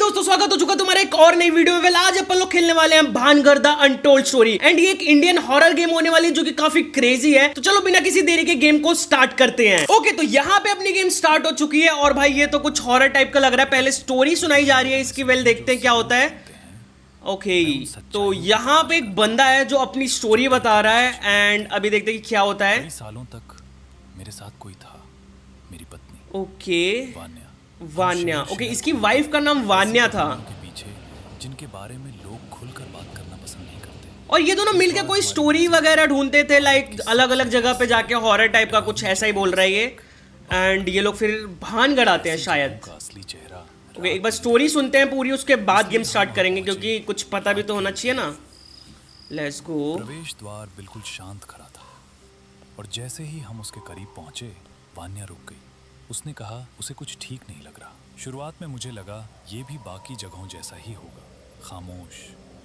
दोस्तों, स्वागत हो चुका तुम्हारा एक और नई वीडियो में। आज अपन लोग खेलने वाले हैं Bhangarh the untold story and ये एक इंडियन हॉरर गेम होने वाली है जो कि काफी क्रेजी है। तो चलो बिना किसी देरी के गेम को स्टार्ट करते हैं। ओके, तो यहाँ पे अपनी गेम स्टार्ट हो चुकी है और भाई ये तो कुछ हॉरर टाइप का लग रहा है। पहले स्टोरी सुनाई जा रही है इसकी, वेल देखते हैं क्या होता है। ओके, तो यहाँ पे एक बंदा है जो अपनी स्टोरी बता रहा है एंड अभी देखते हैं कि क्या होता है। कई सालों तक मेरे साथ कोई था, मेरी पत्नी। ओके, वान्या। वान्या। ओके, इसकी वाइफ का नाम वान्या था के पीछे जिनके बारे में लोग खुलकर बात करना पसंद नहीं करते। और ये दोनों मिलकर कोई स्टोरी वगैरह ढूंढते थे, लाइक अलग अलग जगह पे जाके हॉरर टाइप का कुछ ऐसा ही बोल रहा है ये। एंड ये लोग फिर भानगढ़ आते हैं शायद। का असली चेहरा। ओके, एक बार स्टोरी सुनते हैं पूरी, उसके बाद गेम स्टार्ट करेंगे क्योंकि कुछ पता भी तो होना चाहिए ना। Let's go. प्रवेश द्वार बिल्कुल शांत खड़ा था और जैसे ही हम उसके करीब पहुंचे, वान्या रुक गई। उसने कहा उसे कुछ ठीक नहीं लग रहा। शुरुआत में मुझे लगा ये भी बाकी जगहों जैसा ही होगा, खामोश,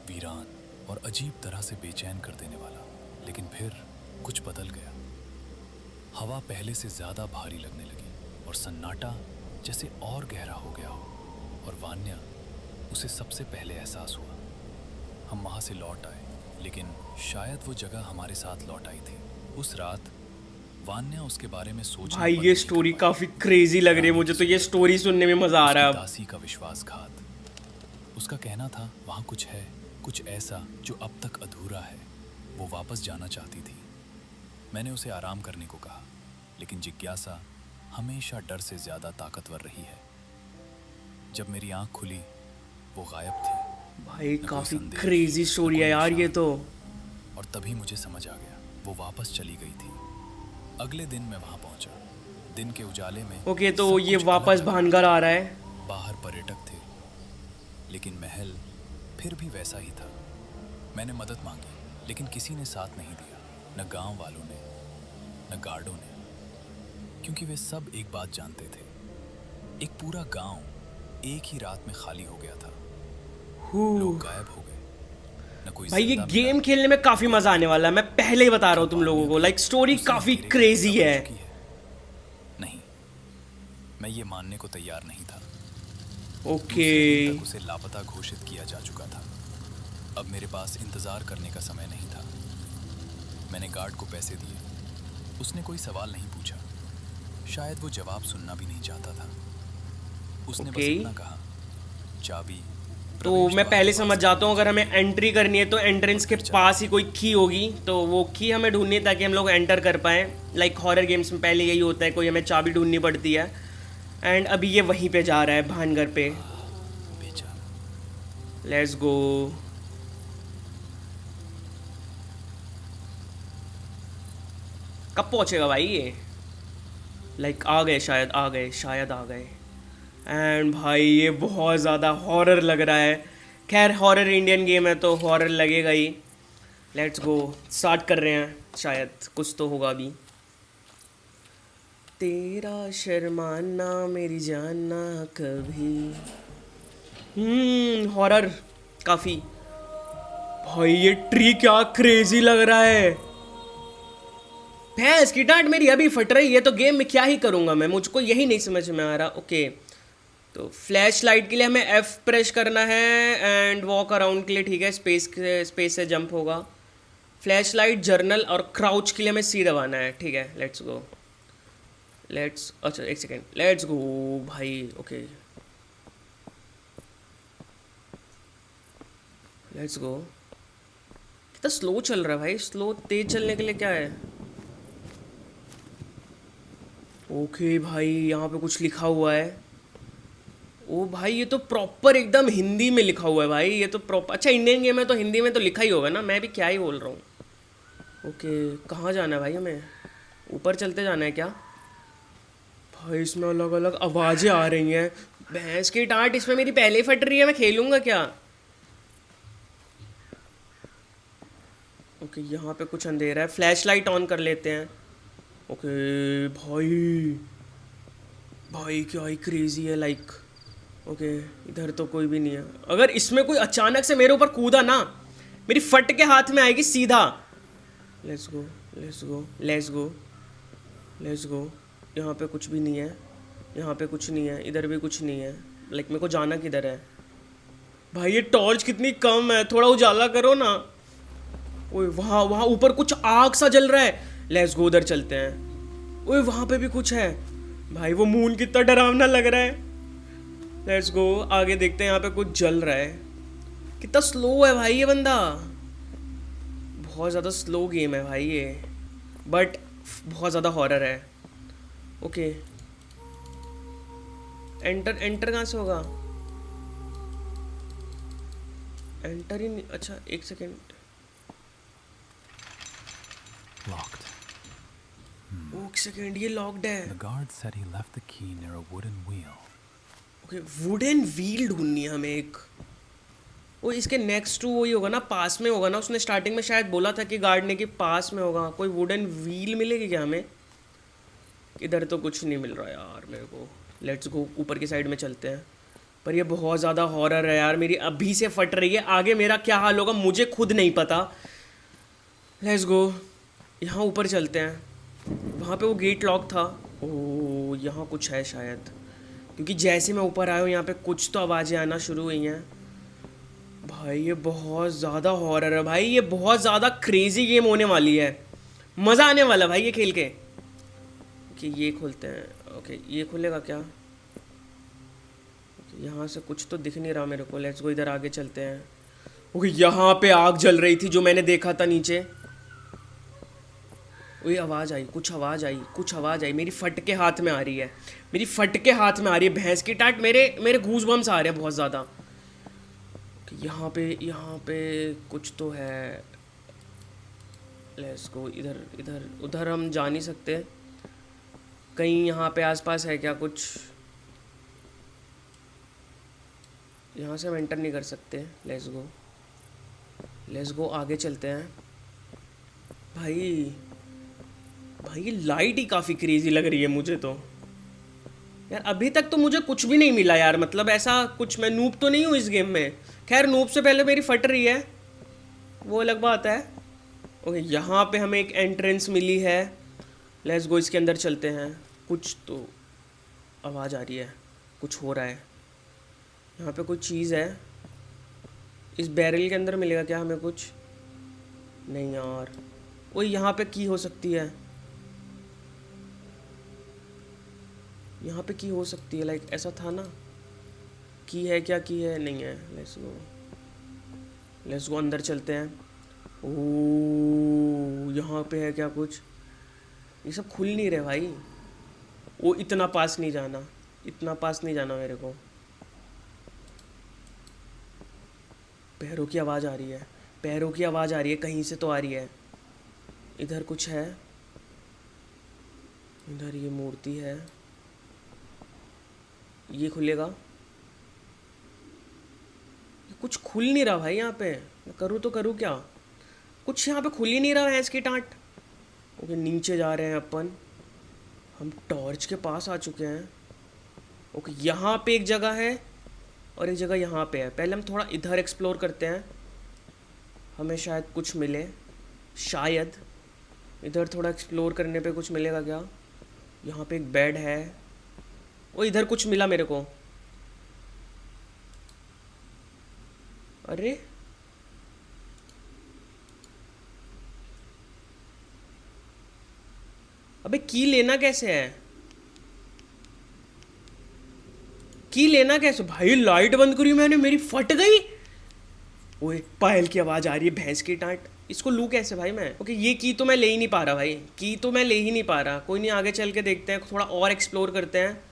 वीरान और अजीब तरह से बेचैन कर देने वाला। लेकिन फिर कुछ बदल गया। हवा पहले से ज्यादा भारी लगने लगी और सन्नाटा जैसे और गहरा हो गया हो। और वान्या, उसे सबसे पहले एहसास हुआ। हम वहां से लौट आए, लेकिन शायद वो जगह हमारे साथ लौट आई थी। उस रात वान्या उसके बारे में सोच। भाई ये स्टोरी काफी क्रेजी लग रही है मुझे, तो ये स्टोरी सुनने में मजा आ रहा है। दासी का विश्वासघात। उसका कहना था वहां कुछ है, कुछ ऐसा जो अब तक अधूरा है। वो वापस जाना चाहती थी। मैंने उसे आराम करने को कहा, लेकिन जिज्ञासा हमेशा डर से ज्यादा ताकतवर रही है। जब मेरी आंख खुली, वो गायब थी। भाई काफी क्रेजी स्टोरी है यार ये तो। और तभी मुझे समझ आ गया, वो वापस चली गई थी। अगले दिन मैं वहां पहुंचा। दिन के उजाले में। ओके, तो ये वापस भानगढ़ आ रहा है। बाहर पर्यटक थे, लेकिन महल फिर भी वैसा ही था। मैंने मदद मांगी, लेकिन किसी ने साथ नहीं दिया। न गांव वालों ने, न गार्डों ने, क्योंकि वे सब एक बात जानते थे। एक पूरा गांव एक ही रात में खाली हो गया था। लोग गायब हो गए। न कोई भाई ये जिंदा गेम मिला। खेलने में काफी मजा आने वाला है, मैं पहले ही बता रहा हूँ तुम लोगों को। लाइक स्टोरी उसने काफी धीरे-धीरे क्रेजी समझ है। चुकी नहीं, मैं ये मानने को तैयार नहीं था। ओके, दूसरे दिन तक उसे लापता घोषित किया जा चुका था। अब मेरे पास इंतजार करने का समय नहीं था। मैंने गार्ड को पैसे दिए। उसने कोई सवाल नहीं पूछा। शायद वो जवाब सुनना भी नहीं चाहता था। उसने बस इतना कहा, चाबी। तो मैं पहले समझ जाता हूँ, अगर हमें एंट्री करनी है तो एंट्रेंस के पास ही कोई की होगी, तो वो की हमें ढूंढनी है ताकि हम लोग एंटर कर पाएँ। लाइक हॉरर गेम्स में पहले यही होता है, कोई हमें चाबी ढूंढनी पड़ती है। एंड अभी ये वहीं पे जा रहा है, भानगढ़ पे। Let's go. कब पहुंचेगा भाई ये? लाइक आ गए, शायद आ गए, शायद आ गए। एंड भाई ये बहुत ज़्यादा हॉरर लग रहा है। खैर हॉरर इंडियन गेम है तो हॉरर लगेगा ही। लेट्स गो, स्टार्ट कर रहे हैं। शायद कुछ तो होगा अभी। तेरा शर्माना मेरी जानना कभी। हॉरर काफ़ी। भाई ये ट्री क्या क्रेजी लग रहा है। भैंस की डांट मेरी अभी फट रही है, तो गेम में क्या ही करूँगा मैं, मुझको यही नहीं समझ में आ रहा। ओके, तो फ्लैश लाइट के लिए हमें F प्रेस करना है एंड वॉक अराउंड के लिए ठीक है, स्पेस से जंप होगा। फ्लैश लाइट, जर्नल और क्राउच के लिए हमें C दबाना है। ठीक है, लेट्स गो। अच्छा एक सेकेंड, लेट्स गो भाई। Okay let's go. कितना स्लो चल रहा है भाई, स्लो तेज चलने के लिए क्या है? ओके भाई, यहाँ पे कुछ लिखा हुआ है। ओ भाई ये तो प्रॉपर एकदम हिंदी में लिखा हुआ है भाई, ये तो प्रॉपर। अच्छा इंडियन गेम है तो हिंदी में तो लिखा ही होगा ना, मैं भी क्या ही बोल रहा हूँ। ओके, कहाँ जाना है भाई हमें? ऊपर चलते जाना है क्या? भाई इसमें अलग अलग आवाज़ें आ रही हैं। भैंस की डांट, इसमें मेरी पहले ही फट रही है, मैं खेलूँगा क्या? ओके, यहाँ पे कुछ अंधेरा है, फ्लैश लाइट ऑन कर लेते हैं। ओके भाई, भाई क्या ही क्रेजी है लाइक। ओके, इधर तो कोई भी नहीं है। अगर इसमें कोई अचानक से मेरे ऊपर कूदा ना, मेरी फट के हाथ में आएगी सीधा। Let's go, let's go, let's go, let's go. यहाँ पे कुछ भी नहीं है, यहाँ पे कुछ नहीं है, इधर भी कुछ नहीं है। लाइक मेरे को जाना किधर है? भाई ये टॉर्च कितनी कम है, थोड़ा उजाला करो ना। ओए वहाँ वहाँ ऊपर कुछ आग सा जल रहा है, लेट्स गो उधर चलते हैं। ओए वहाँ पे भी कुछ है भाई, वो मून कितना डरावना लग रहा है। लेट्स गो आगे देखते हैं, यहाँ पे कुछ जल रहा है। कितना स्लो है भाई ये बंदा, बहुत ज़्यादा स्लो गेम है भाई ये, बट बहुत ज़्यादा हॉरर है। ओके एंटर, एंटर कहाँ से होगा? एंटर ही नहीं, अच्छा एक सेकेंड। Locked. एक सेकेंड, ये लॉक्ड है। The guard said he left the key near a wooden wheel. Okay wooden wheel ढूंढनी है हमें एक। वो इसके नेक्स्ट टू वही होगा ना, पास में होगा ना, उसने स्टार्टिंग में शायद बोला था कि गार्ड ने कि पास में होगा। कोई वुडन व्हील मिलेगी क्या हमें? इधर तो कुछ नहीं मिल रहा यार मेरे को। लेट्स गो ऊपर की साइड में चलते हैं। पर ये बहुत ज़्यादा हॉरर है यार, मेरी अभी से फट रही है। आगे मेरा क्या हाल होगा मुझे खुद नहीं पता। लेट्स गो यहाँ ऊपर चलते हैं। वहाँ पे वो गेट लॉक था। ओह यहाँ कुछ है शायद, क्योंकि जैसे मैं ऊपर आया हूँ यहाँ पे कुछ तो आवाज़ें आना शुरू हुई हैं। भाई ये बहुत ज़्यादा हॉरर है भाई, ये बहुत ज़्यादा क्रेजी गेम होने वाली है। मज़ा आने वाला भाई ये खेल के। कि ये खोलते हैं। ओके ये खुलेगा क्या? यहाँ से कुछ तो दिख नहीं रहा मेरे को। लेट्स गो इधर आगे चलते हैं। ओके यहाँ पे आग जल रही थी जो मैंने देखा था नीचे। वही आवाज़ आई, कुछ आवाज़ आई, कुछ आवाज़ आई। मेरी फट के हाथ में आ रही है, मेरी फट के हाथ में आ रही है भैंस की टाट। मेरे गूज बम्स आ रहे हैं बहुत ज़्यादा। यहाँ पे कुछ तो है। लेट्स गो इधर इधर उधर हम जा नहीं सकते। कहीं यहाँ पे आसपास है क्या कुछ? यहाँ से हम एंटर नहीं कर सकते। लेट्स गो आगे चलते हैं। भाई ये लाइट ही काफ़ी क्रेजी लग रही है मुझे तो यार। अभी तक तो मुझे कुछ भी नहीं मिला यार, मतलब ऐसा कुछ, मैं नूब तो नहीं हूँ इस गेम में। खैर नूब से पहले मेरी फट रही है, वो अलग बात है। ओके यहाँ पे हमें एक एंट्रेंस मिली है। लेट्स गो इसके अंदर चलते हैं। कुछ तो आवाज़ आ रही है, कुछ हो रहा है। यहाँ पे कोई चीज़ है। इस बैरल के अंदर मिलेगा क्या हमें कुछ? नहीं यार। वो यहाँ पे की हो सकती है, यहाँ पे की हो सकती है, लाइक ऐसा था ना। की है क्या? की है नहीं है। लेट्स गो अंदर चलते हैं। ओह यहाँ पे है क्या कुछ? ये सब खुल नहीं रहे भाई। वो इतना पास नहीं जाना, इतना पास नहीं जाना मेरे को। पैरों की आवाज़ आ रही है, पैरों की आवाज़ आ रही है, कहीं से तो आ रही है। इधर कुछ है, इधर ये मूर्ति है। ये खुलेगा? कुछ खुल नहीं रहा भाई यहाँ पे। मैं करूँ तो करूँ क्या? कुछ यहाँ पे खुल ही नहीं रहा है इसकी टाँट। ओके नीचे जा रहे हैं अपन। हम टॉर्च के पास आ चुके हैं। ओके यहाँ पे एक जगह है और एक जगह यहाँ पे है। पहले हम थोड़ा इधर एक्सप्लोर करते हैं, हमें शायद कुछ मिले। शायद इधर थोड़ा एक्सप्लोर करने पे कुछ मिलेगा क्या? यहाँ पे एक बेड है। वो इधर कुछ मिला मेरे को। अरे अबे की लेना कैसे है? की लेना कैसे भाई? लाइट बंद करी मैंने, मेरी फट गई। ओए पायल की आवाज़ आ रही है, भैंस की टाँट। इसको लूँ कैसे भाई मैं? ओके ये की तो मैं ले ही नहीं पा रहा भाई, की तो मैं ले ही नहीं पा रहा। कोई नहीं आगे चल के देखते हैं, थोड़ा और एक्सप्लोर करते हैं।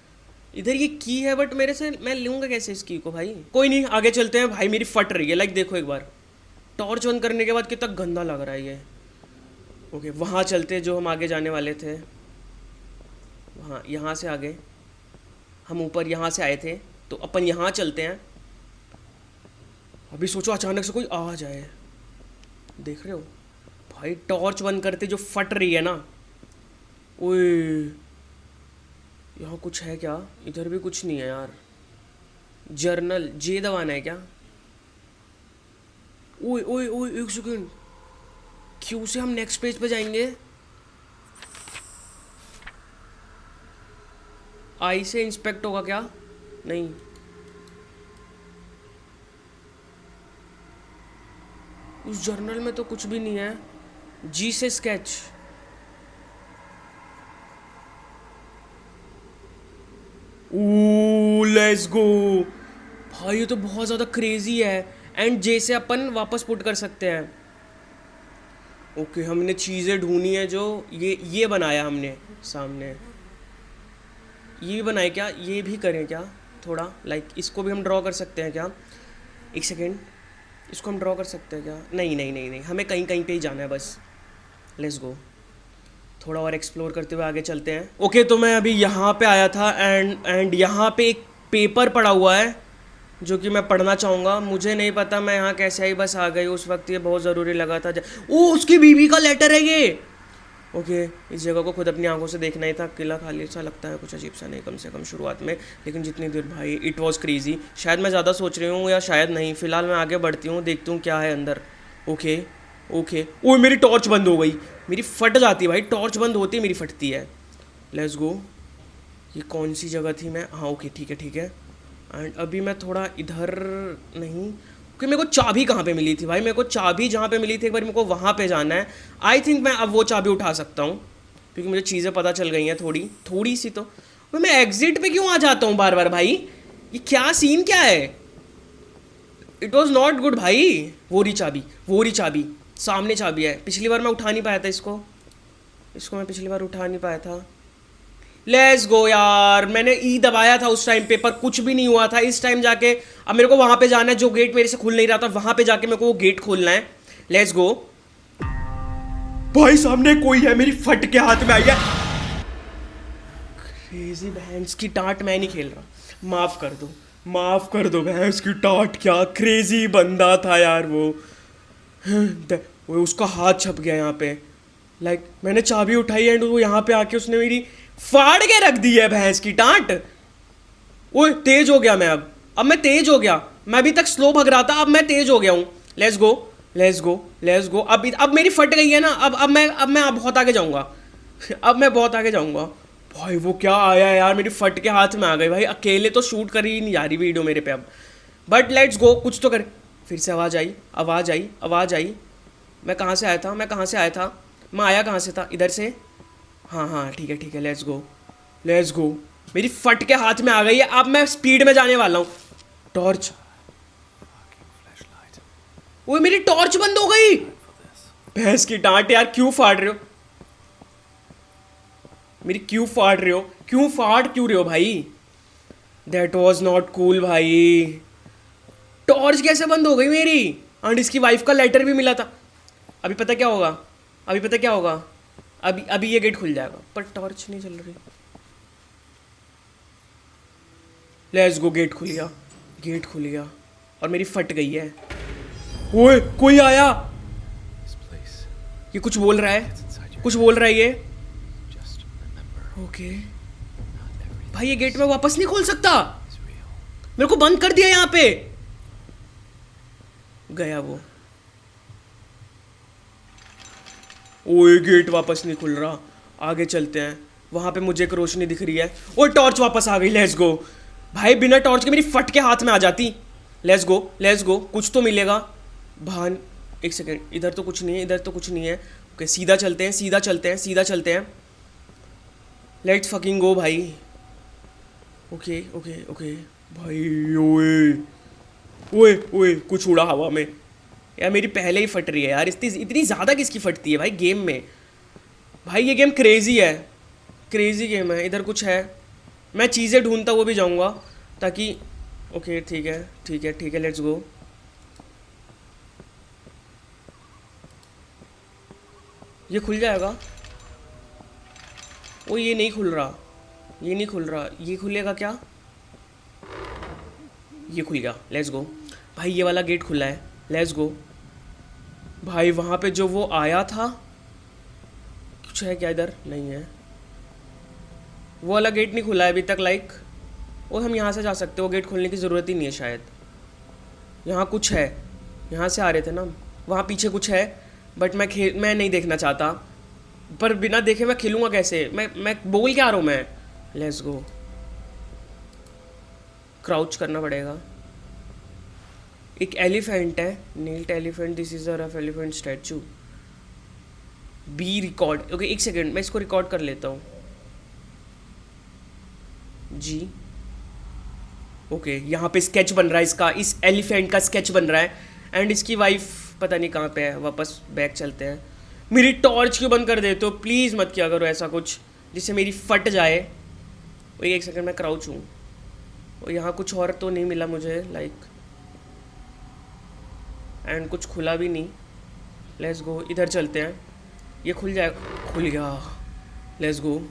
इधर ये की है बट मेरे से मैं लूँगा कैसे इस की को भाई? कोई नहीं आगे चलते हैं। भाई मेरी फट रही है, लाइक देखो एक बार टॉर्च ऑन करने के बाद कितना गंदा लग रहा है ये। ओके वहाँ चलते हैं जो हम आगे जाने वाले थे। वहाँ यहाँ से आगे हम ऊपर यहाँ से आए थे, तो अपन यहाँ चलते हैं। अभी सोचो अचानक से कोई आ जाए। देख रहे हो भाई टॉर्च बंद करते जो फट रही है ना। ओए यहाँ कुछ है क्या? इधर भी कुछ नहीं है यार। जर्नल जे दबाना है क्या? ओए ओए ओए एक सेकेंड, क्यों से हम नेक्स्ट पेज पे जाएंगे? आई से इंस्पेक्ट होगा क्या? नहीं। उस जर्नल में तो कुछ भी नहीं है। जी से स्केच। ओ लेट्स गो भाई, ये तो बहुत ज़्यादा क्रेजी है। एंड जे से अपन वापस पुट कर सकते हैं। ओके हमने चीज़ें ढूंढी है जो ये बनाया हमने सामने। ये भी बनाए क्या, ये भी करें क्या थोड़ा, लाइक इसको भी हम ड्रॉ कर सकते हैं क्या? एक सेकेंड, इसको हम ड्रॉ कर सकते हैं क्या? नहीं नहीं नहीं नहीं, हमें कहीं कहीं पे ही जाना है बस। लेट्स गो, थोड़ा और एक्सप्लोर करते हुए आगे चलते हैं। ओके तो मैं अभी यहाँ पे आया था एंड यहाँ पे एक पेपर पड़ा हुआ है जो कि मैं पढ़ना चाहूँगा। मुझे नहीं पता मैं यहाँ कैसे आई, बस आ गई उस वक्त, ये बहुत ज़रूरी लगा था। ओ उसकी बीवी का लेटर है ये। ओके इस जगह को खुद अपनी आंखों से देखना ही था। किला खाली सा लगता है, कुछ अजीब सा नहीं, कम से कम शुरुआत में, लेकिन जितनी देर भाई इट वॉज क्रेजी। शायद मैं ज़्यादा सोच रही हूँ या शायद नहीं, फिलहाल मैं आगे बढ़ती हूँ, देखती हूँ क्या है अंदर। ओके ओके ओ मेरी टॉर्च बंद हो गई, मेरी फट जाती है भाई, टॉर्च बंद होती है मेरी फटती है। लेट्स गो, ये कौन सी जगह थी मैं, हाँ ओके ठीक है ठीक है। एंड अभी मैं थोड़ा इधर नहीं, कि मेरे को चाबी कहाँ पे मिली थी भाई, मेरे को चाबी जहाँ पे मिली थी एक बार मेरे को वहाँ पे जाना है। आई थिंक मैं अब वो चाबी उठा सकता हूँ क्योंकि मुझे चीज़ें पता चल गई हैं थोड़ी थोड़ी सी। तो मैं एग्जिट पे क्यों आ जाता हूँ बार बार भाई, ये क्या सीन क्या है? इट वॉज नॉट गुड भाई। वो रही चाबी, वो रही चाबी, सामने चाबी है। पिछली बार मैं उठा नहीं पाया था इसको मैं पिछली बार उठा नहीं पाया था। लेट्स गो यार, मैंने ई दबाया था उस टाइम पे पर कुछ भी नहीं हुआ था। इस टाइम जाके अब मेरे को वहां पे जाना है, जो गेट मेरे से खुल नहीं रहा था वहां पे जाके मेरे को वो गेट खोलना है। लेट्स गो भाई, सामने कोई है, मेरी फट के हाथ में आई है। क्रेजी भैंस की टाट, मैं नहीं खेल रहा, माफ कर दो, माफ कर दो भैंस की टाट। क्या क्रेजी बंदा था यार वो उसका हाथ छप गया यहाँ पे। लाइक मैंने चाबी उठाई एंड वो यहाँ पे आके उसने मेरी फाड़ के रख दी है भैंस की टांट। ओए तेज हो गया मैं, अब मैं तेज हो गया। मैं अभी तक स्लो भग रहा था, अब मैं तेज हो गया हूँ। Let's go let's go let's go. अब मेरी फट गई है ना, अब मैं बहुत आगे जाऊँगा अब मैं बहुत आगे जाऊँगा। भाई वो क्या आया यार, मेरी फट के हाथ में आ गई भाई। अकेले तो शूट कर ही नहीं जा रही वीडियो मेरे पे अब, बट लेट्स गो, कुछ तो कर। फिर से आवाज़ आई आवाज़ आई आवाज़ आई। मैं कहाँ से आया था, मैं कहाँ से आया था, मैं आया कहाँ से था, इधर से। हाँ हाँ ठीक है लेट्स गो लेट्स गो। मेरी फट के हाथ में आ गई है, अब मैं स्पीड में जाने वाला हूँ। टॉर्च, वो मेरी टॉर्च बंद हो गई। भैंस की डांट यार, क्यों फाड़ रहे हो मेरी, क्यों फाड़ रहे हो, क्यों फाड़ क्यों रहे हो भाई? दैट वॉज नॉट कूल भाई। टॉर्च कैसे बंद हो गई मेरी? एंड इसकी वाइफ का लेटर भी मिला था। अभी पता क्या होगा, अभी पता क्या होगा, अभी ये गेट खुल जाएगा पर टॉर्च नहीं चल रही। लेट्स गो, गेट खुल गया, गेट खुल गया और मेरी फट गई है। ओए कोई आया, ये कुछ बोल रहा है, कुछ बोल रहा है ये। ओके भाई ये गेट में वापस नहीं खोल सकता, मेरे को बंद कर दिया यहाँ पे। गया वो। ओए गेट वापस नहीं खुल रहा, आगे चलते हैं। वहां पे मुझे एक रोशनी दिख रही है। ओए टॉर्च वापस आ गई। लेट्स गो भाई, बिना टॉर्च के मेरी फट के हाथ में आ जाती। लेट्स गो लेट्स गो, कुछ तो मिलेगा। भान एक सेकेंड, इधर तो कुछ नहीं है, इधर तो कुछ नहीं है। ओके सीधा चलते हैं, सीधा चलते हैं, सीधा चलते हैं। लेट्स फकिंग गो भाई। ओके ओके ओके भाई। ओए ओए ओए कुछ उड़ा हवा में यार, मेरी पहले ही फट रही है यार। इतनी ज़्यादा किसकी फटती है भाई गेम में? भाई ये गेम क्रेजी है, क्रेजी गेम है। इधर कुछ है, मैं चीज़ें ढूंढता हुआ भी जाऊंगा ताकि। ओके ठीक है ठीक है ठीक है, लेट्स गो। ये खुल जाएगा। ओ ये नहीं खुल रहा, ये नहीं खुल रहा, ये खुलेगा क्या? ये खुल गया। लेट्स गो भाई, ये वाला गेट खुला है। लेट्स गो भाई। वहाँ पे जो वो आया था, कुछ है क्या इधर? नहीं है, वो वाला गेट नहीं खुला है अभी तक। लाइक वो हम यहाँ से जा सकते, वो गेट खोलने की ज़रूरत ही नहीं है शायद। यहाँ कुछ है, यहाँ से आ रहे थे ना, वहाँ पीछे कुछ है बट मैं नहीं देखना चाहता। पर बिना देखे मैं खेलूँगा कैसे? मैं बोल क्या रहा हूँ मैं? लेट्स गो, क्राउच करना पड़ेगा। एक एलिफेंट है, kneeled elephant, this is a rough elephant statue. Be record, okay एक सेकेंड मैं इसको रिकॉर्ड कर लेता हूँ। जी ओके यहाँ पे स्केच बन रहा है इसका, इस एलिफेंट का स्केच बन रहा है। एंड इसकी वाइफ पता नहीं कहाँ पे है। वापस बैक चलते हैं। मेरी टॉर्च क्यों बंद कर देते हो? प्लीज़ मत किया करो ऐसा कुछ जिससे मेरी फट जाए। वही एक सेकंड मैं क्राउच हूँ। और यहाँ कुछ और तो नहीं मिला मुझे लाइक, एंड कुछ खुला भी नहीं। लेट्स गो, इधर चलते हैं। ये खुल जाएगा, खुल गया। Let's go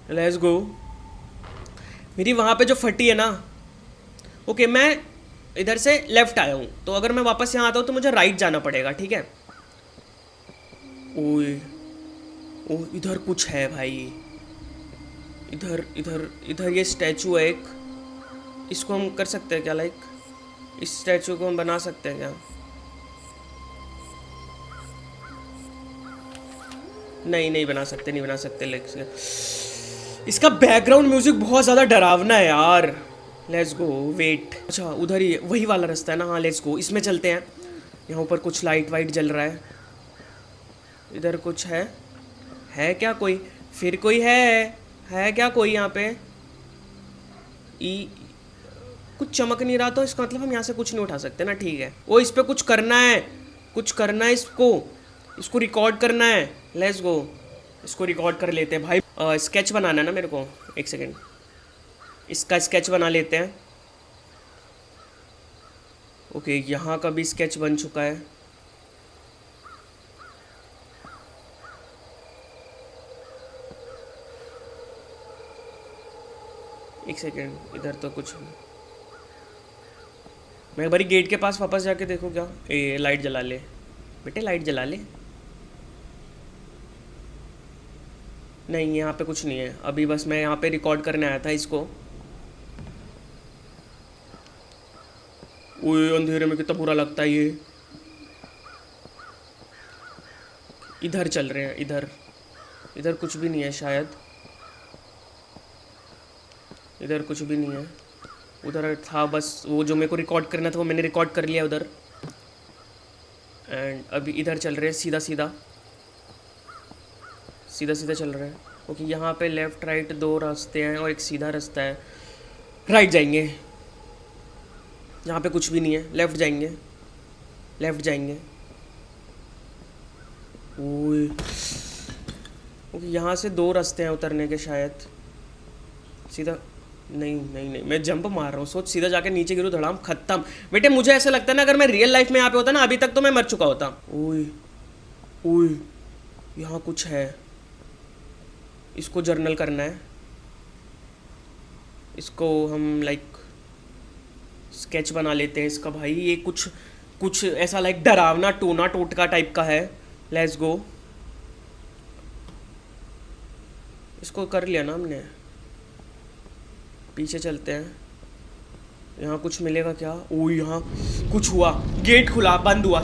let's go. मेरी वहाँ पे जो फटी है ना, ओके मैं इधर से लेफ्ट आया हूँ, तो अगर मैं वापस यहाँ आता हूँ तो मुझे राइट जाना पड़ेगा, ठीक है। ओए ओ इधर कुछ है भाई, इधर इधर इधर ये स्टैचू है एक। इसको हम कर सकते हैं क्या लाइक, इस स्टैचू को हम बना सकते हैं क्या? नहीं बना सकते, नहीं बना सकते। लाइक इसका बैकग्राउंड म्यूजिक बहुत ज़्यादा डरावना है यार। लेट्स गो, वेट, अच्छा उधर ही वही वाला रास्ता है ना? हाँ लेट्स गो, इसमें चलते हैं। यहाँ ऊपर कुछ लाइट वाइट जल रहा है। इधर कुछ है क्या कोई? फिर कोई है क्या कोई यहाँ पे? कुछ चमक नहीं रहा, तो इसका मतलब हम यहाँ से कुछ नहीं उठा सकते ना, ठीक है। वो इस पे कुछ करना है, कुछ करना है इसको रिकॉर्ड करना है। लेट्स गो, इसको रिकॉर्ड कर लेते हैं भाई। स्केच बनाना है ना मेरे को, एक सेकेंड इसका स्केच बना लेते हैं। ओके यहाँ का भी स्केच बन चुका है। एक सेकेंड, इधर तो कुछ नहीं। मैं एक बारी गेट के पास वापस जाके देखूँ क्या? लाइट जला ले बेटे, लाइट जला ले। नहीं यहाँ पे कुछ नहीं है अभी, बस मैं यहाँ पे रिकॉर्ड करने आया था इसको। ओए अंधेरे में कितना बुरा लगता है ये। इधर चल रहे हैं, इधर कुछ भी नहीं है शायद। इधर कुछ भी नहीं है। उधर था बस वो जो मेरे को रिकॉर्ड करना था, वो मैंने रिकॉर्ड कर लिया उधर। एंड अभी इधर चल रहे हैं, सीधा सीधा चल रहे हैं। ओके यहाँ पे लेफ़्ट राइट दो रास्ते हैं और एक सीधा रास्ता है। राइट जाएंगे, यहाँ पे कुछ भी नहीं है। लेफ़्ट जाएंगे। ओए ओके यहाँ से दो रास्ते हैं उतरने के शायद। सीधा नहीं मैं जंप मार रहा हूँ। सोच सीधा जाके नीचे गिरूँ, धड़ाम खत्म। बेटे मुझे ऐसा लगता है ना, अगर मैं रियल लाइफ में यहाँ पे होता ना, अभी तक तो मैं मर चुका होता। ओए यहाँ कुछ है, इसको जर्नल करना है। इसको हम लाइक स्केच बना लेते हैं इसका भाई। ये कुछ ऐसा लाइक डरावना टोना टोटका टाइप का है। लेट्स गो, इसको कर लिया ना हमने। पीछे चलते हैं, यहाँ कुछ मिलेगा क्या? ओ यहाँ कुछ हुआ, गेट खुला, बंद हुआ।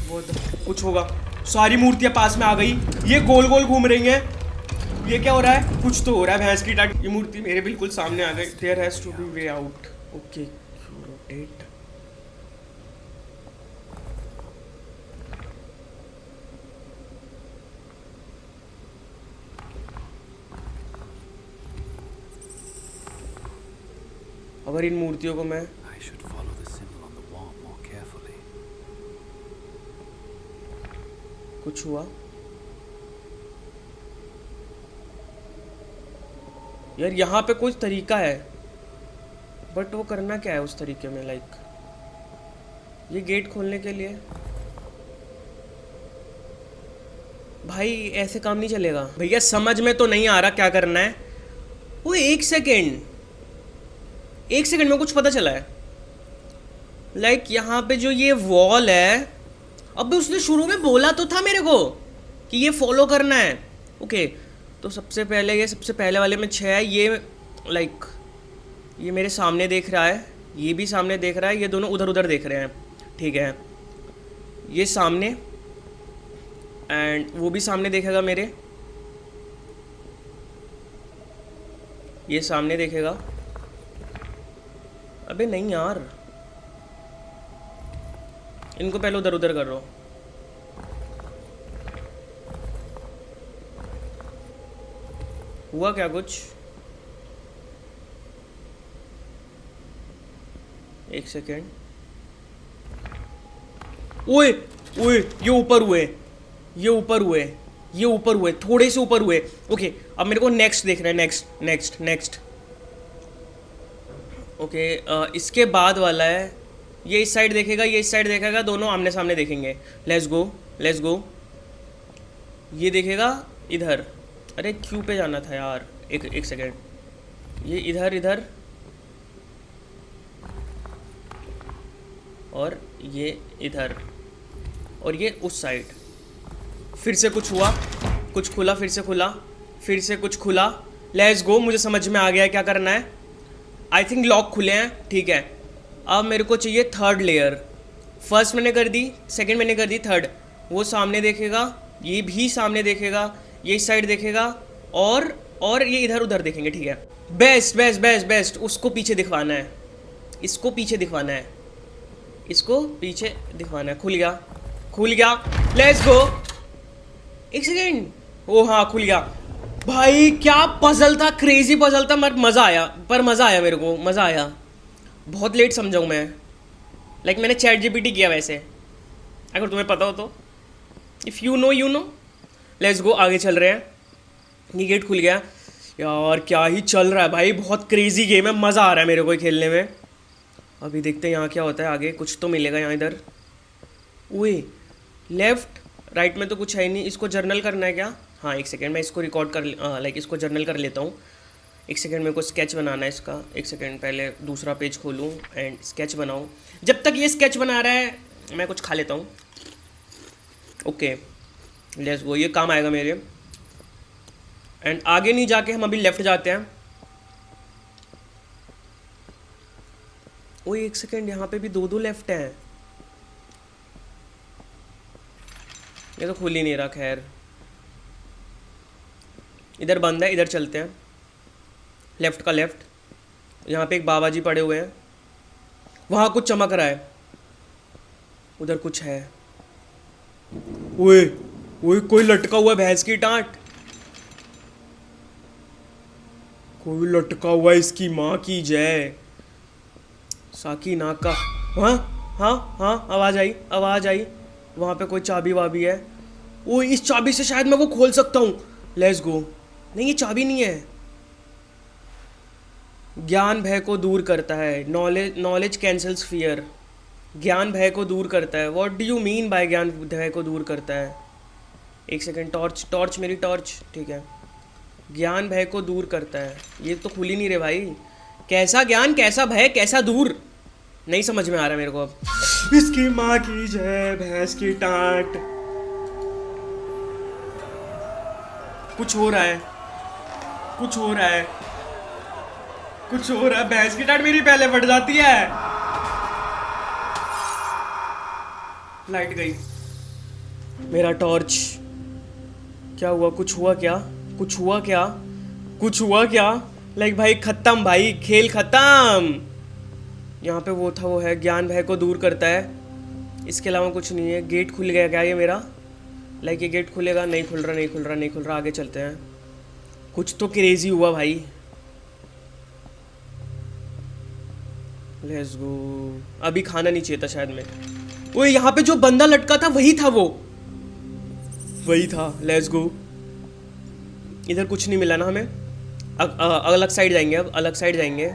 वो कुछ होगा। सारी मूर्तियाँ पास में आ गई, ये गोल गोल घूम रही हैं। ये क्या हो रहा है? कुछ तो हो रहा है भैंस की टाइप। ये मूर्ति मेरे बिल्कुल सामने आ गई। There has to be way out. Okay rotate. अगर इन मूर्तियों को मैं कुछ हुआ यार, यहाँ पे कुछ तरीका है, बट वो करना क्या है उस तरीके में? लाइक ये गेट खोलने के लिए भाई ऐसे काम नहीं चलेगा भैया। समझ में तो नहीं आ रहा क्या करना है। वो एक सेकेंड में कुछ पता चला है। लाइक यहाँ पे जो ये वॉल है, अब उसने शुरू में बोला तो था मेरे को कि ये फॉलो करना है। ओके तो सबसे पहले वाले में 6 है। ये लाइक ये मेरे सामने देख रहा है, ये भी सामने देख रहा है, ये दोनों उधर देख रहे हैं, ठीक है। ये सामने एंड वो भी सामने देखेगा मेरे, ये सामने देखेगा। अबे नहीं यार, इनको पहले उधर उधर कर लो। हुआ क्या कुछ? एक सेकेंड। ओए ओए, ये ऊपर हुए, ये ऊपर हुए, ये ऊपर हुए, थोड़े से ऊपर हुए। ओके, अब मेरे को नेक्स्ट देखना है। Next next next. ओके, इसके बाद वाला है, ये इस साइड देखेगा, ये इस साइड देखेगा, दोनों आमने सामने देखेंगे। Let's go, let's go. ये देखेगा इधर। अरे क्यू पे जाना था यार, एक सेकेंड। ये इधर इधर, और ये इधर, और ये उस साइड। फिर से कुछ हुआ, कुछ खुला, फिर से खुला, फिर से कुछ खुला। लेट्स गो, मुझे समझ में आ गया है क्या करना है। आई थिंक लॉक खुले हैं, ठीक है। अब मेरे को चाहिए थर्ड लेयर। फर्स्ट मैंने कर दी, सेकंड मैंने कर दी, थर्ड। वो सामने देखेगा, ये भी सामने देखेगा, ये इस साइड देखेगा, और ये इधर उधर देखेंगे, ठीक है। Best best best best. उसको पीछे दिखवाना है, इसको पीछे दिखवाना है, इसको पीछे दिखवाना है। खुल गया, खुल गया। Let's go. एक सेकेंड। ओ हाँ, खुल गया। भाई क्या पजल था, क्रेजी पजल था, मज़ा आया, पर मज़ा आया, मेरे को मज़ा आया। बहुत लेट समझा हूँ मैं, लाइक मैंने चैट जीपीटी किया वैसे, अगर तुम्हें पता हो तो। If you know you know. Let's go, आगे चल रहे हैं। ये गेट खुल गया यार, क्या ही चल रहा है भाई, बहुत क्रेजी गेम है, मज़ा आ रहा है मेरे को खेलने में। अभी देखते हैं यहाँ क्या होता है आगे, कुछ तो मिलेगा यहाँ इधर। ओए, लेफ्ट राइट में तो कुछ है ही नहीं। इसको जर्नल करना है क्या? हाँ, एक सेकेंड, मैं इसको रिकॉर्ड कर लाइक इसको जर्नल कर लेता हूँ। एक सेकेंड, मेरे को स्केच बनाना है इसका। एक सेकेंड, पहले दूसरा पेज खोलूँ एंड स्केच बनाऊँ। जब तक ये स्केच बना रहा है मैं कुछ खा लेता हूँ। ओके, लेट्स गो, ये काम आएगा मेरे। एंड आगे नहीं जाके हम अभी लेफ्ट जाते हैं। ओए एक सेकेंड, यहाँ पे भी दो दो लेफ्ट हैं। ये तो खुल ही नहीं रहा। खैर, इधर बंद है, इधर चलते हैं। लेफ्ट का लेफ्ट। यहाँ पे एक बाबा जी पड़े हुए हैं, वहाँ कुछ चमक रहा है, उधर कुछ है। ओए ओए, कोई लटका हुआ है, भैंस की टांट। कोई लटका हुआ है, इसकी माँ की जय। साकी नाक का। हाँ हाँ हाँ, आवाज़ आई, आवाज़ आई। वहाँ पे कोई चाबी वाबी है। ओ, इस चाबी से शायद मैं वो खोल सकता हूँ। Let's go. नहीं, ये चाबी नहीं है। ज्ञान भय को दूर करता है। Knowledge cancels fear. ज्ञान भय को दूर करता है। What do you mean by ज्ञान भय को दूर करता है? एक सेकेंड, टॉर्च टॉर्च, मेरी टॉर्च, ठीक है। ज्ञान भय को दूर करता है, ये तो खुल ही नहीं रहे भाई। कैसा ज्ञान, कैसा भय, कैसा दूर, नहीं समझ में आ रहा मेरे को अब। इसकी माँ की जय, भैंस की टांट। कुछ हो रहा है, कुछ हो रहा है, कुछ हो रहा है। भैंस की टांट मेरी पहले फट जाती है। लाइट गई, मेरा टॉर्च। क्या हुआ? कुछ हुआ क्या? कुछ हुआ क्या? कुछ हुआ क्या? लाइक भाई खत्म, भाई खेल खत्म। यहाँ पे वो था, वो है ज्ञान भय को दूर करता है, इसके अलावा कुछ नहीं है। गेट खुल गया क्या ये मेरा? लाइक ये गेट खुलेगा? नहीं खुल रहा, नहीं खुल रहा, नहीं खुल रहा। आगे चलते हैं। कुछ तो क्रेजी हुआ भाई। Let's go. अभी खाना नहीं चाहिए था शायद मैं। वो यहाँ पे जो बंदा लटका था वही था, वो वही था। Let's go. इधर कुछ नहीं मिला ना हमें। अलग साइड जाएंगे, अब अलग साइड जाएंगे।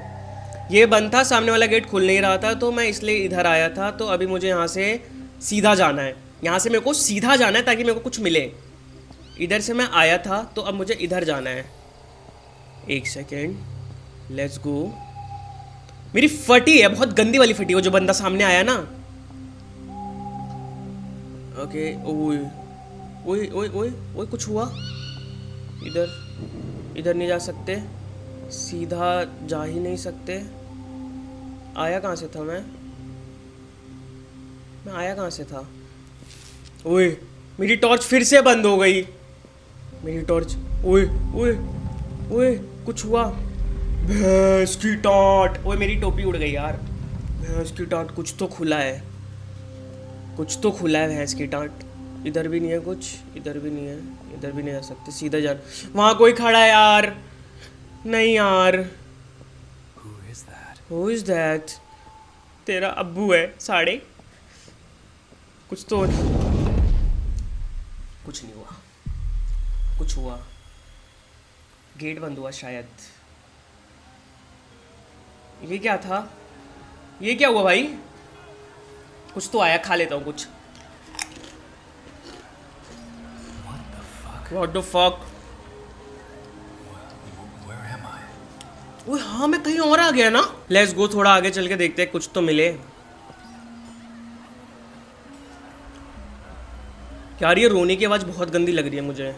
ये बंद था, सामने वाला गेट खुल नहीं रहा था, तो मैं इसलिए इधर आया था। तो अभी मुझे यहाँ से सीधा जाना है, यहाँ से मेरे को सीधा जाना है ताकि मेरे को कुछ मिले। इधर से मैं आया था, तो अब मुझे इधर जाना है। एक सेकेंड, लेट्स गो। मेरी फटी है, बहुत गंदी वाली फटी, वो जो बंदा सामने आया ना। ओके। ओए ओए ओए ओए ओए, कुछ हुआ इधर? इधर नहीं जा सकते, सीधा जा ही नहीं सकते। आया कहाँ से था मैं आया कहाँ से था? ओए, मेरी टॉर्च फिर से बंद हो गई। मेरी टॉर्च। ओए ओए ओए, कुछ हुआ? भैंस की टांट। ओए, मेरी टोपी उड़ गई यार। भैंस की टांट, कुछ तो खुला है। कुछ तो खुला है भैंस की टांट। इधर भी नहीं है कुछ, इधर भी नहीं है, इधर भी नहीं जा सकते, सीधा जान। वहाँ कोई खड़ा है यार। नहीं यार। Who is that? Who is that? तेरा अब्बू है साढ़े। कुछ तो कुछ नहीं हुआ, कुछ हुआ, गेट बंद हुआ शायद। ये क्या था? ये क्या हुआ भाई? कुछ तो आया, खा लेता हूँ कुछ। What the fuck? What the fuck? Where am I? ओए हाँ, मैं कहीं और आ गया ना। लेट्स गो, थोड़ा आगे चल के देखते हैं, कुछ तो मिले। यार ये रोने की आवाज़ बहुत गंदी लग रही है मुझे।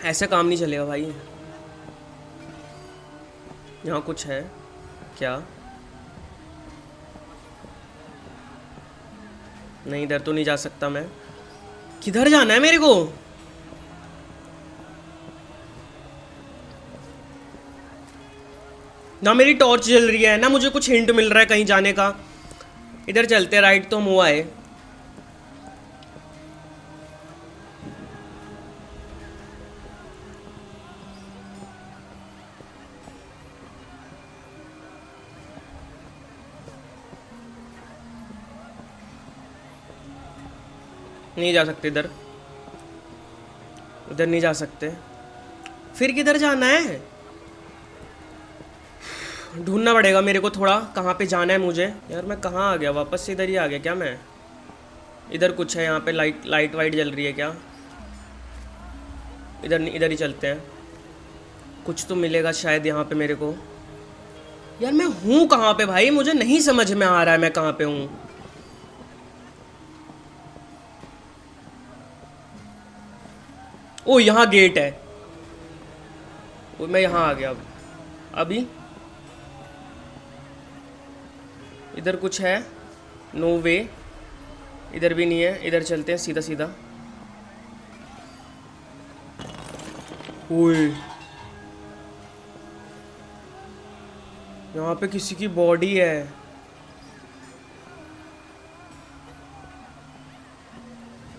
ऐसा काम नहीं चलेगा भाई। यहाँ कुछ है क्या? नहीं, इधर तो नहीं जा सकता मैं। किधर जाना है मेरे को? ना मेरी टॉर्च जल रही है, ना मुझे कुछ हिंट मिल रहा है कहीं जाने का। इधर चलते हैं, राइट तो हम हुआ है। नहीं जा सकते इधर, उधर नहीं जा सकते। फिर किधर जाना है? ढूंढना पड़ेगा मेरे को थोड़ा, कहाँ पे जाना है मुझे। यार मैं कहाँ आ गया? वापस से इधर ही आ गया क्या मैं? इधर कुछ है, यहाँ पे लाइट वाइट जल रही है क्या? इधर नहीं, इधर ही चलते हैं। कुछ तो मिलेगा शायद यहाँ पे मेरे को। यार मैं हूँ कहाँ पे भाई? मुझे नहीं समझ में आ रहा है मैं कहाँ पे हूँ। ओ यहाँ गेट है। ओ मैं यहाँ आ गया। अभी इधर कुछ है? नो वे। इधर भी नहीं है, इधर चलते हैं सीधा सीधा। ओए यहाँ पे किसी की बॉडी है।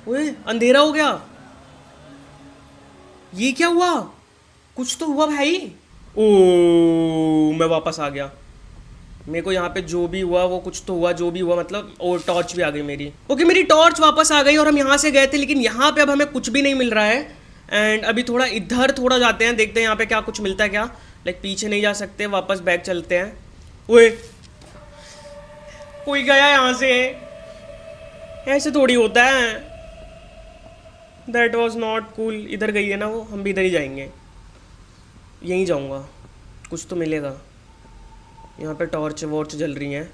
ओए अंधेरा हो गया। ये क्या हुआ? कुछ तो हुआ भाई। ओ मैं वापस आ गया। मेरे को यहाँ पे जो भी हुआ वो कुछ तो हुआ, जो भी हुआ मतलब। और टॉर्च भी आ गई मेरी। ओके मेरी टॉर्च वापस आ गई और हम यहाँ से गए थे, लेकिन यहाँ पे अब हमें कुछ भी नहीं मिल रहा है। एंड अभी थोड़ा इधर थोड़ा जाते हैं, देखते हैं यहाँ पे क्या कुछ मिलता है क्या। लाइक पीछे नहीं जा सकते, वापस बैक चलते हैं। ओए कोई गया यहाँ से? ऐसे थोड़ी होता है। That was not cool. इधर गई है ना वो, हम भी इधर ही जाएंगे। यहीं जाऊँगा, कुछ तो मिलेगा। यहाँ पे टॉर्च वॉर्च जल रही हैं।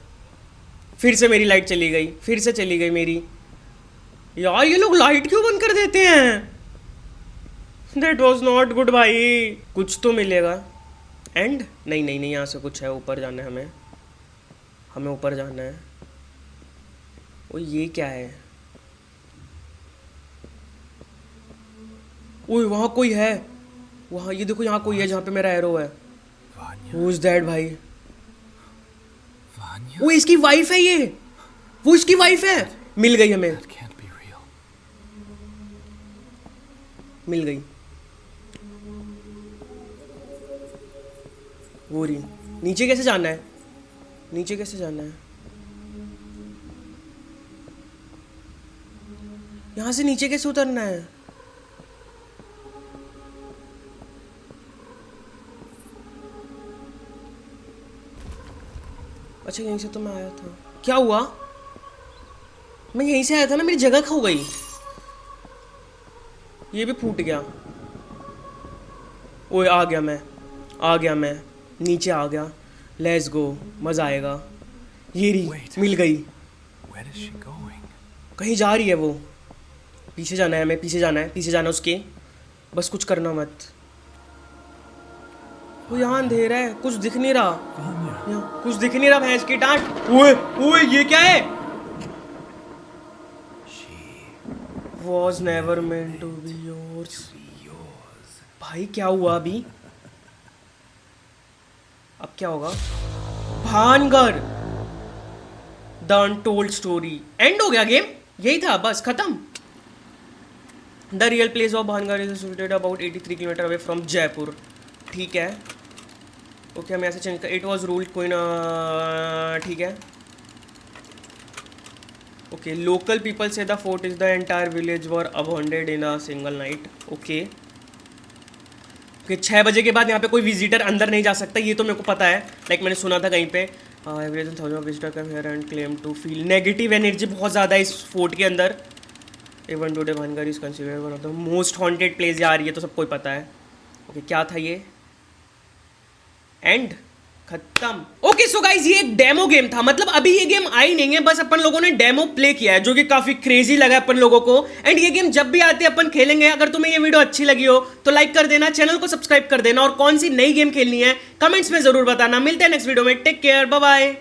फिर से मेरी लाइट चली गई, फिर से चली गई मेरी। यार ये लोग लाइट क्यों बंद कर देते हैं? दैट वॉज नॉट गुड भाई। कुछ तो मिलेगा। एंड नहीं नहीं नहीं, यहाँ से कुछ है, ऊपर जाना है हमें। हमें ऊपर जाना है। ओ ये क्या है? ओए वहाँ कोई है, वहाँ ये देखो, यहाँ कोई है जहाँ पे मेरा एरो है। Who is that भाई? वो इसकी वाइफ है ये, वो इसकी वाइफ है। मिल गई हमें, मिल गई। वो रही। नीचे कैसे जाना है? नीचे कैसे जाना है? यहाँ से नीचे कैसे उतरना है? अच्छा यहीं से तो मैं आया था। क्या हुआ? मैं यहीं से आया था ना, मेरी जगह खो गई। ये भी फूट गया। ओए आ गया मैं, आ गया मैं, नीचे आ गया। लेट्स गो, मज़ा आएगा। ये रही, मिल गई। कहीं जा रही है वो। पीछे जाना है हमें, पीछे जाना है, पीछे जाना उसके। बस कुछ करना मत। वो यहाँ अंधेरा है, कुछ दिख नहीं रहा। यहाँ कुछ दिख नहीं रहा। भैंस की टांट। ओए ओए ये क्या है? Was never meant to be yours. भाई क्या हुआ अभी? अब क्या होगा? Bhangarh, the untold story. And हो गया गेम, यही था बस, खत्म। The real place of Bhangarh is situated about 83 kilometre away from Jaipur. ठीक है, ओके हम ऐसे चेंज कर, इट वॉज रूल्ड कोई ना, ठीक है। ओके, लोकल पीपल से the fort is the entire village were abandoned in a single night. Okay okay, 6 बजे के बाद यहाँ पे कोई विजिटर अंदर नहीं जा सकता, ये तो मेरे को पता है, लाइक मैंने सुना था कहीं पे। Every thousand visitor come here and claim to feel negative energy बहुत ज़्यादा है इस फोर्ट के अंदर। Even today Bhangarh is considered one of the most haunted place यार, ये तो सबको ही पता है। ओके क्या था ये, एंड खत्म। ओके सो गाइज ये एक डेमो गेम था, मतलब अभी ये गेम आई नहीं है, बस अपन लोगों ने डेमो प्ले किया है जो कि काफी क्रेजी लगा अपन लोगों को। एंड ये गेम जब भी आते अपन खेलेंगे। अगर तुम्हें ये वीडियो अच्छी लगी हो तो लाइक कर देना, चैनल को सब्सक्राइब कर देना, और कौन सी नई गेम खेलनी है कमेंट्स में जरूर बताना। मिलते हैं नेक्स्ट वीडियो में, टेक केयर, बाय बाय।